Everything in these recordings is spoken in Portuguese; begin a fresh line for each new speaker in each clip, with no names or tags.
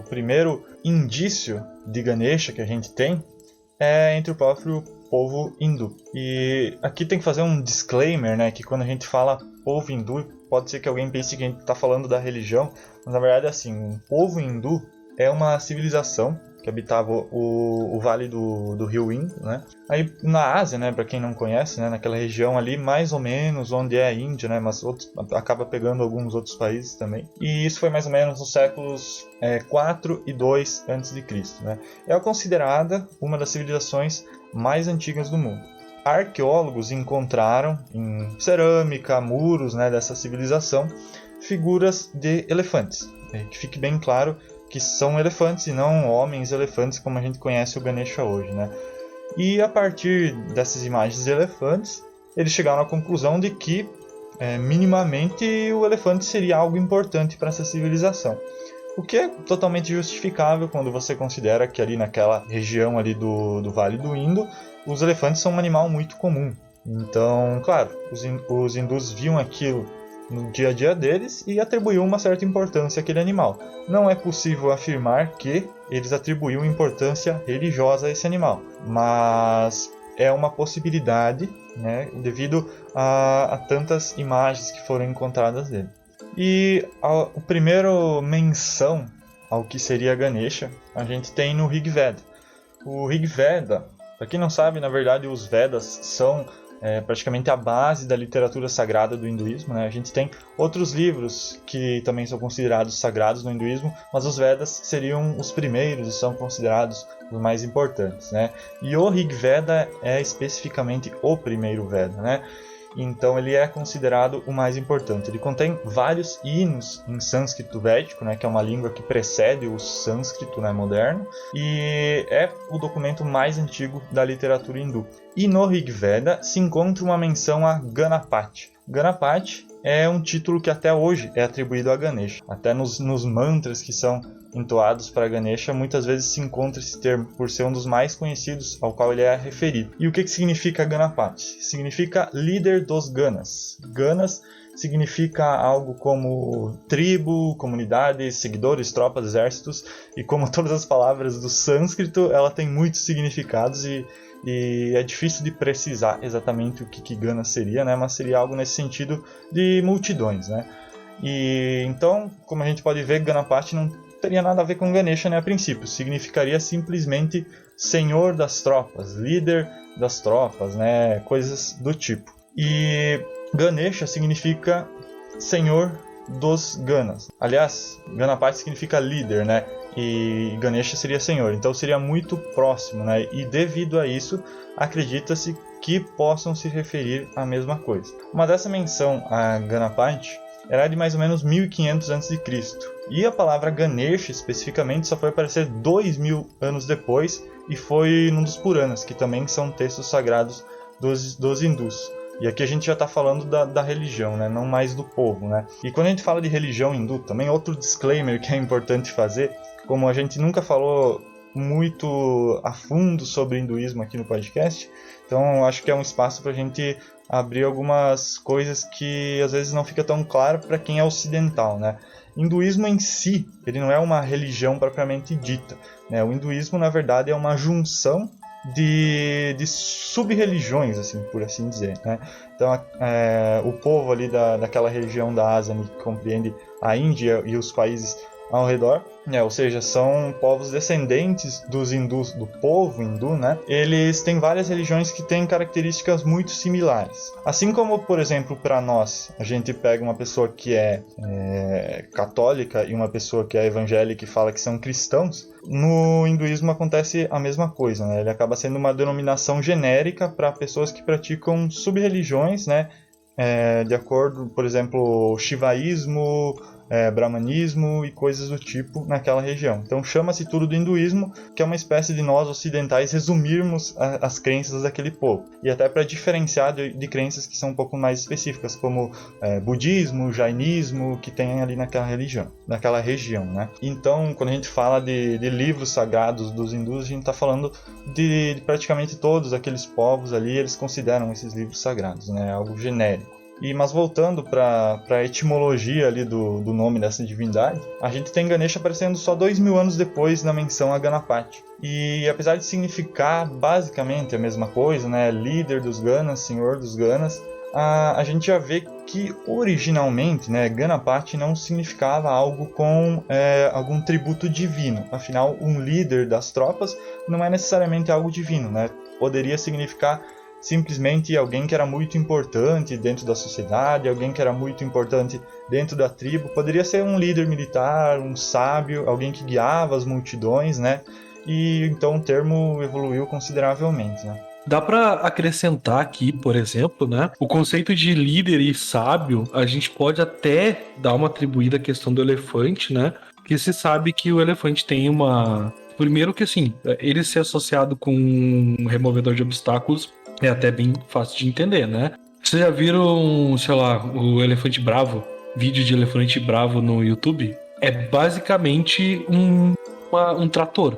o primeiro indício de Ganesha que a gente tem é entre o próprio povo hindu. E aqui tem que fazer um disclaimer, né, que quando a gente fala povo hindu, pode ser que alguém pense que a gente está falando da religião, mas na verdade é assim, o povo hindu é uma civilização que habitava o vale do rio Indo, né? Aí na Ásia, né, para quem não conhece, né, naquela região ali mais ou menos onde é a Índia, né, mas acaba pegando alguns outros países também. E isso foi mais ou menos nos séculos 4 e 2 a.C., né? É considerada uma das civilizações mais antigas do mundo. Arqueólogos encontraram em cerâmica, muros, né, dessa civilização, figuras de elefantes. Que fique bem claro que são elefantes e não homens elefantes como a gente conhece o Ganesha hoje, né? E a partir dessas imagens de elefantes, eles chegaram à conclusão de que minimamente o elefante seria algo importante para essa civilização. O que é totalmente justificável quando você considera que ali naquela região ali do Vale do Indo, os elefantes são um animal muito comum. Então, claro, os hindus viam aquilo no dia a dia deles e atribuíam uma certa importância àquele animal. Não é possível afirmar que eles atribuíam importância religiosa a esse animal, mas é uma possibilidade, né, devido a tantas imagens que foram encontradas dele. E a primeira menção ao que seria Ganesha, a gente tem no Rig Veda. O Rig Veda, para quem não sabe, na verdade os Vedas são praticamente a base da literatura sagrada do hinduísmo, né? A gente tem outros livros que também são considerados sagrados no hinduísmo, mas os Vedas seriam os primeiros e são considerados os mais importantes, né? E o Rig Veda é especificamente o primeiro Veda, né? Então ele é considerado o mais importante. Ele contém vários hinos em sânscrito védico, né, que é uma língua que precede o sânscrito, né, moderno, e é o documento mais antigo da literatura hindu. E no Rig Veda se encontra uma menção a Ganapati. Ganapati é um título que até hoje é atribuído a Ganesha. Até nos mantras que são entoados para Ganesha, muitas vezes se encontra esse termo, por ser um dos mais conhecidos ao qual ele é referido. E o que significa Ganapati? Significa líder dos Ganas. Ganas significa algo como tribo, comunidade, seguidores, tropas, exércitos, e como todas as palavras do sânscrito, ela tem muitos significados e é difícil de precisar exatamente o que Gana seria, né? Mas seria algo nesse sentido de multidões, né? E então, como a gente pode ver, Ganapati não teria nada a ver com Ganesha, né, a princípio. Significaria simplesmente senhor das tropas, líder das tropas, né, coisas do tipo. E Ganesha significa senhor dos Ganas. Aliás, Ganapati significa líder, né? E Ganesha seria senhor, então seria muito próximo, né? E devido a isso, acredita-se que possam se referir à mesma coisa. Uma dessa menção a Ganapati era de mais ou menos 1500 a.C. E a palavra Ganesha especificamente só foi aparecer 2000 anos depois e foi num dos Puranas, que também são textos sagrados dos hindus. E aqui a gente já está falando da religião, né? Não mais do povo, né? E quando a gente fala de religião hindu, também outro disclaimer que é importante fazer, como a gente nunca falou muito a fundo sobre hinduísmo aqui no podcast, então acho que é um espaço para a gente abrir algumas coisas que às vezes não fica tão claro para quem é ocidental, né? Hinduísmo em si, ele não é uma religião propriamente dita, né? O hinduísmo, na verdade, é uma junção de sub-religiões, assim, por assim dizer, né? Então, o povo ali daquela região da Ásia, que compreende a Índia e os países ao redor, né? Ou seja, são povos descendentes dos hindus, do povo hindu, né? Eles têm várias religiões que têm características muito similares. Assim como, por exemplo, para nós, a gente pega uma pessoa que é católica e uma pessoa que é evangélica e fala que são cristãos, no hinduísmo acontece a mesma coisa, né? Ele acaba sendo uma denominação genérica para pessoas que praticam sub-religiões, né? De acordo, por exemplo, shivaísmo, brahmanismo e coisas do tipo naquela região. Então chama-se tudo do hinduísmo, que é uma espécie de nós ocidentais resumirmos as crenças daquele povo. E até para diferenciar de crenças que são um pouco mais específicas, como budismo, jainismo, que tem ali naquela região, né? Então, quando a gente fala de livros sagrados dos hindus, a gente está falando de praticamente todos aqueles povos ali, eles consideram esses livros sagrados, né? Algo genérico. Mas voltando para a etimologia ali do nome dessa divindade, a gente tem Ganesha aparecendo só 2000 anos depois na menção a Ganapati. E apesar de significar basicamente a mesma coisa, né, líder dos Ganas, senhor dos Ganas, a gente já vê que originalmente, né, Ganapati não significava algo com algum tributo divino. Afinal, um líder das tropas não é necessariamente algo divino, né? Poderia significar simplesmente alguém que era muito importante dentro da sociedade, alguém que era muito importante dentro da tribo. Poderia ser um líder militar, um sábio, alguém que guiava as multidões, né? E então o termo evoluiu consideravelmente, né?
Dá para acrescentar aqui, por exemplo, né? O conceito de líder e sábio, a gente pode até dar uma atribuída à questão do elefante, né? Porque se sabe que o elefante tem uma... Primeiro que, assim, ele ser associado com um removedor de obstáculos é até bem fácil de entender, né? Vocês já viram, sei lá, o elefante bravo? Vídeo de elefante bravo no YouTube? É basicamente um trator.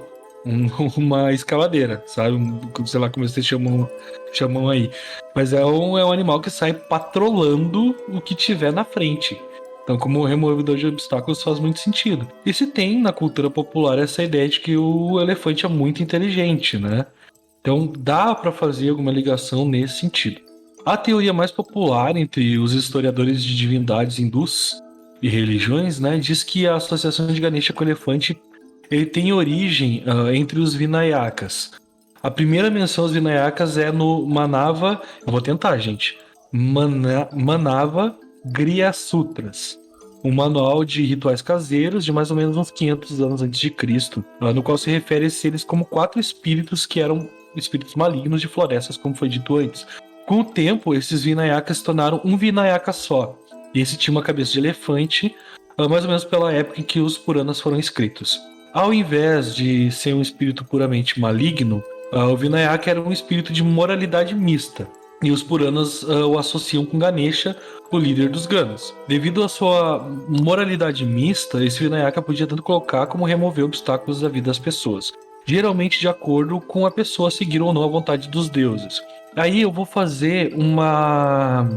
Uma escavadeira, sabe? Sei lá como vocês chamam aí. Mas é um animal que sai patrolando o que tiver na frente. Então, como removedor de obstáculos faz muito sentido. E se tem na cultura popular essa ideia de que o elefante é muito inteligente, né? Então, dá para fazer alguma ligação nesse sentido. A teoria mais popular entre os historiadores de divindades hindus e religiões, né, diz que a associação de Ganesha com o elefante ele tem origem entre os Vinayakas. A primeira menção aos Vinayakas é no Manava, eu vou tentar, gente, Manava Griha Sutras, um manual de rituais caseiros de mais ou menos uns 500 anos antes de Cristo, no qual se refere a eles como 4 espíritos que eram espíritos malignos de florestas, como foi dito antes. Com o tempo, esses Vinayakas se tornaram um Vinayaka só, e esse tinha uma cabeça de elefante, mais ou menos pela época em que os Puranas foram escritos. Ao invés de ser um espírito puramente maligno, o Vinayaka era um espírito de moralidade mista. E os Puranas o associam com Ganesha, o líder dos Ganas. Devido à sua moralidade mista, esse Vinayaka podia tanto colocar como remover obstáculos da vida das pessoas. Geralmente de acordo com a pessoa seguir ou não a vontade dos deuses. Aí eu vou fazer uma...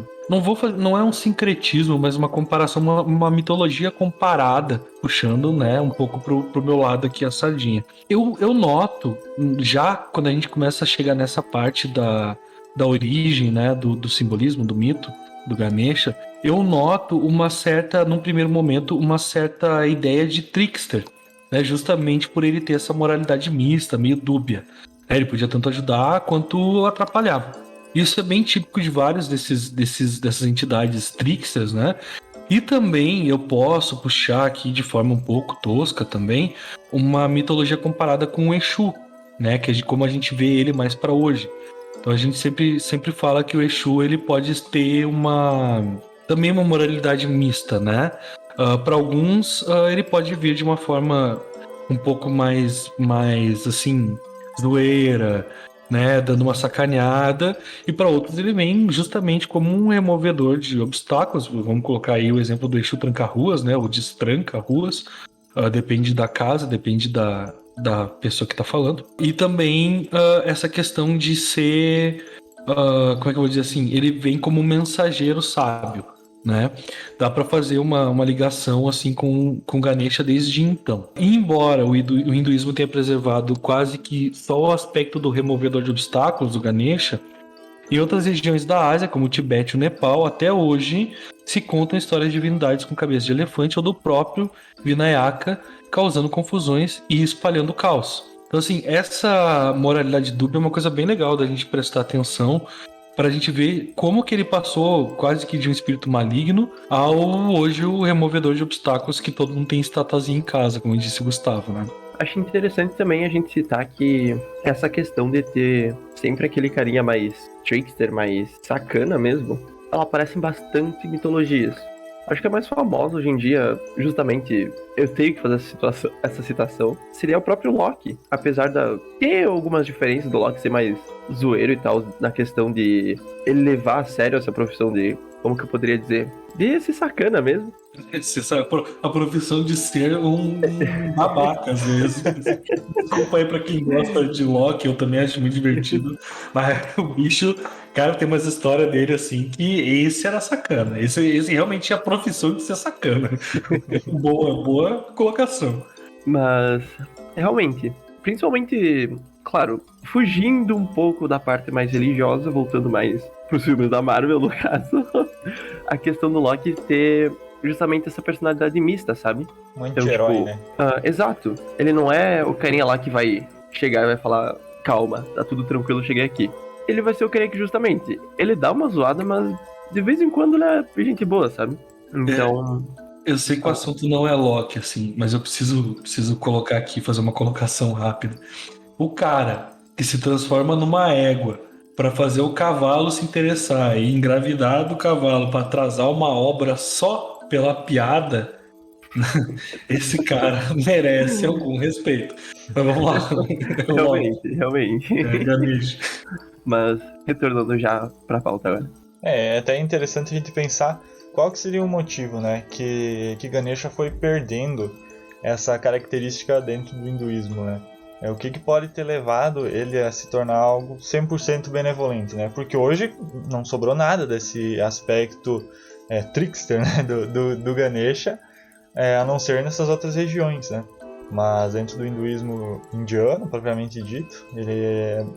Não é um sincretismo, mas uma comparação, uma mitologia comparada, puxando, né, um pouco pro meu lado aqui a sardinha. Eu noto, já quando a gente começa a chegar nessa parte da origem, né, do simbolismo, do mito, do Ganesha, eu noto uma certa, num primeiro momento, uma certa ideia de trickster, né, justamente por ele ter essa moralidade mista, meio dúbia. Ele podia tanto ajudar quanto atrapalhar. Isso é bem típico de vários dessas entidades tricksters, né? E também eu posso puxar aqui de forma um pouco tosca também uma mitologia comparada com o Exu, né? Que é como a gente vê ele mais para hoje. Então a gente sempre fala que o Exu ele pode ter também uma moralidade mista, né? Para alguns ele pode vir de uma forma um pouco mais assim zoeira, né, dando uma sacaneada, e para outros ele vem justamente como um removedor de obstáculos. Vamos colocar aí o exemplo do Exu tranca-ruas, né, ou destranca-ruas, depende da casa, depende da pessoa que está falando. E também essa questão de ser, como é que eu vou dizer assim, ele vem como um mensageiro sábio, né? Dá para fazer uma ligação assim com Ganesha desde então. E embora o hinduísmo tenha preservado quase que só o aspecto do removedor de obstáculos do Ganesha, em outras regiões da Ásia, como o Tibete e o Nepal, até hoje se contam histórias de divindades com cabeça de elefante ou do próprio Vinayaka, causando confusões e espalhando caos. Então, assim, essa moralidade dúbia é uma coisa bem legal da gente prestar atenção, para a gente ver como que ele passou quase que de um espírito maligno ao hoje o removedor de obstáculos que todo mundo tem estatazinha em casa, como disse o Gustavo, né?
Acho interessante também a gente citar que essa questão de ter sempre aquele carinha mais trickster, mais sacana mesmo, ela aparece em bastante mitologias. Acho que a mais famosa hoje em dia, justamente, eu tenho que fazer essa citação, seria o próprio Loki. Apesar de ter algumas diferenças do Loki ser mais zoeiro e tal, na questão de ele levar a sério essa profissão de, como que eu poderia dizer, de ser sacana mesmo.
A profissão de ser um babaca, às vezes. Desculpa aí pra quem gosta de Loki, eu também acho muito divertido. Mas o bicho, Cara, tem umas histórias dele assim que esse era sacana. Esse realmente tinha a profissão de ser sacana. Boa colocação.
Mas, realmente, principalmente, claro, fugindo um pouco da parte mais religiosa, voltando mais pros filmes da Marvel, no caso, a questão do Loki ter justamente essa personalidade mista, sabe?
Um
Então,
anti-herói,
tipo,
né?
exato. Ele não é o carinha lá que vai chegar e vai falar, calma, tá tudo tranquilo, eu cheguei aqui. Ele vai ser o carinha que justamente, ele dá uma zoada, mas de vez em quando ele é gente boa, sabe? Então,
Eu sei que o assunto não é Loki, assim, mas eu preciso colocar aqui, fazer uma colocação rápida. O cara que se transforma numa égua pra fazer o cavalo se interessar e engravidar do cavalo pra atrasar uma obra só pela piada, esse cara merece algum respeito. Mas vamos lá.
realmente.
Gabicho.
Mas, retornando já pra pauta agora.
É até interessante a gente pensar qual que seria o motivo, né, que Ganesha foi perdendo essa característica dentro do hinduísmo, né? O que pode ter levado ele a se tornar algo 100% benevolente, né? Porque hoje não sobrou nada desse aspecto trickster, né, do Ganesha, a não ser nessas outras regiões, né? Mas dentro do hinduísmo indiano, propriamente dito, ele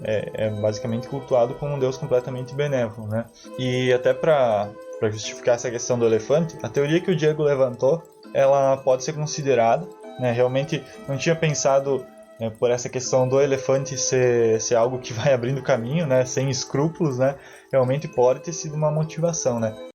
é basicamente cultuado como um deus completamente benévolo, né? E até para justificar essa questão do elefante, a teoria que o Diego levantou, ela pode ser considerada, né? Realmente não tinha pensado por essa questão do elefante ser algo que vai abrindo caminho, né? Sem escrúpulos, né? Realmente pode ter sido uma motivação, né?